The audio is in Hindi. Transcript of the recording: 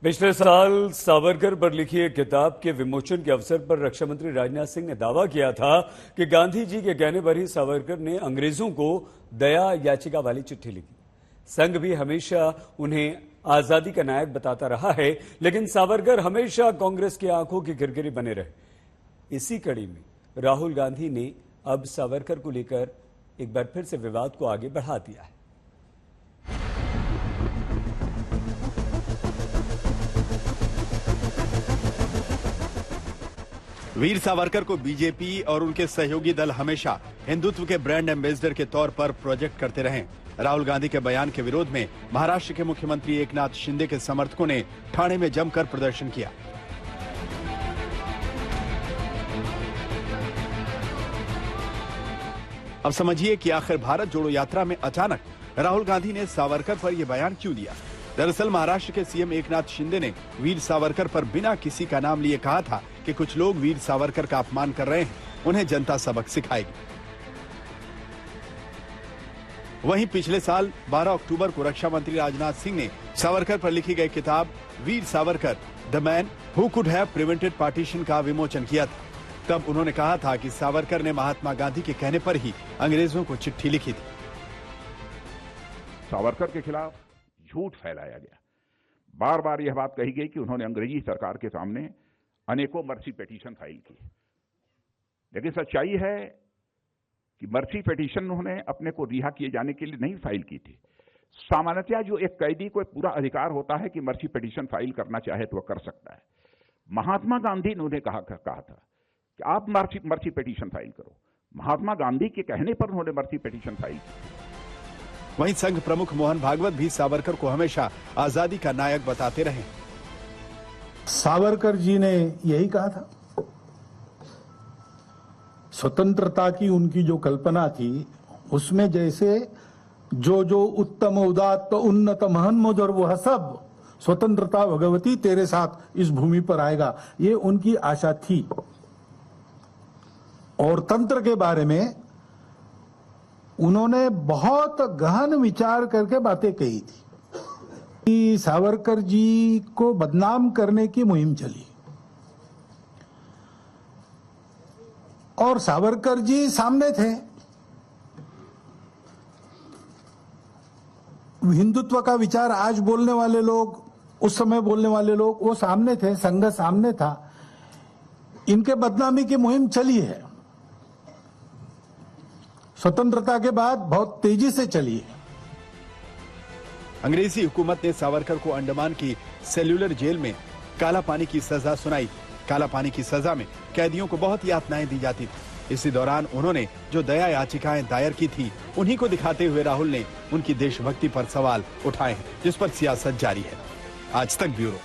पिछले साल सावरकर पर लिखी एक किताब के विमोचन के अवसर पर रक्षा मंत्री राजनाथ सिंह ने दावा किया था कि गांधी जी के कहने पर ही सावरकर ने अंग्रेजों को दया याचिका वाली चिट्ठी लिखी। संघ भी हमेशा उन्हें आजादी का नायक बताता रहा है, लेकिन सावरकर हमेशा कांग्रेस की आंखों की गिरगिरी बने रहे। इसी कड़ी में राहुल गांधी ने अब सावरकर को लेकर एक बार फिर से विवाद को आगे बढ़ा दिया है। वीर सावरकर को बीजेपी और उनके सहयोगी दल हमेशा हिंदुत्व के ब्रांड एम्बेसडर के तौर पर प्रोजेक्ट करते रहे। राहुल गांधी के बयान के विरोध में महाराष्ट्र के मुख्यमंत्री एकनाथ शिंदे के समर्थकों ने ठाणे में जमकर प्रदर्शन किया। अब समझिए कि आखिर भारत जोड़ो यात्रा में अचानक राहुल गांधी ने सावरकर पर यह बयान क्यों दिया। दरअसल महाराष्ट्र के सीएम एकनाथ शिंदे ने वीर सावरकर पर बिना किसी का नाम लिए कहा था कि कुछ लोग वीर सावरकर का अपमान कर रहे हैं, उन्हें जनता सबक सिखाएगी। वहीं पिछले साल 12 अक्टूबर को रक्षा मंत्री राजनाथ सिंह ने सावरकर पर लिखी गई किताब Veer Savarkar the man who could have prevented partition का विमोचन किया था। तब उन्होंने कहा था कि सावरकर ने महात्मा गांधी के कहने पर ही अंग्रेजों को चिट्ठी लिखी थी। सावरकर के खिलाफ झूठ फैलाया गया। बार बार यह बात कही गई कि उन्होंने अंग्रेजी सरकार के सामने अनेकों मर्सी पिटीशन फाइल की, लेकिन सच्चाई है कि मर्सी पिटीशन उन्होंने अपने को रिहा किए जाने के लिए नहीं फाइल की थी। सामान्यतः जो एक कैदी को पूरा अधिकार होता है कि मर्सी पिटीशन फाइल करना चाहे तो वह कर सकता है। महात्मा गांधी ने उन्हें कहा था कि आप मर्सी पिटीशन फाइल करो। महात्मा गांधी के कहने पर उन्होंने मर्सी पिटीशन फाइल की। वहीं संघ प्रमुख मोहन भागवत भी सावरकर को हमेशा आजादी का नायक बताते रहे। सावरकर जी ने यही कहा था, स्वतंत्रता की उनकी जो कल्पना थी उसमें जैसे जो उत्तम उदात्त उन्नत महन मधुर वह सब स्वतंत्रता भगवती तेरे साथ इस भूमि पर आएगा, ये उनकी आशा थी। और तंत्र के बारे में उन्होंने बहुत गहन विचार करके बातें कही थी कि सावरकर जी को बदनाम करने की मुहिम चली और सावरकर जी सामने थे। हिंदुत्व का विचार आज बोलने वाले लोग, उस समय बोलने वाले लोग, वो सामने थे, संघ सामने था। इनके बदनामी की मुहिम चली है, स्वतंत्रता के बाद बहुत तेजी से चली है। अंग्रेजी हुकूमत ने सावरकर को अंडमान की सेल्यूलर जेल में काला पानी की सजा सुनाई। काला पानी की सजा में कैदियों को बहुत यातनाएं दी जाती थी। इसी दौरान उन्होंने जो दया याचिकाएं दायर की थी, उन्हीं को दिखाते हुए राहुल ने उनकी देशभक्ति पर सवाल उठाए हैं, जिस पर सियासत जारी है। आज तक ब्यूरो।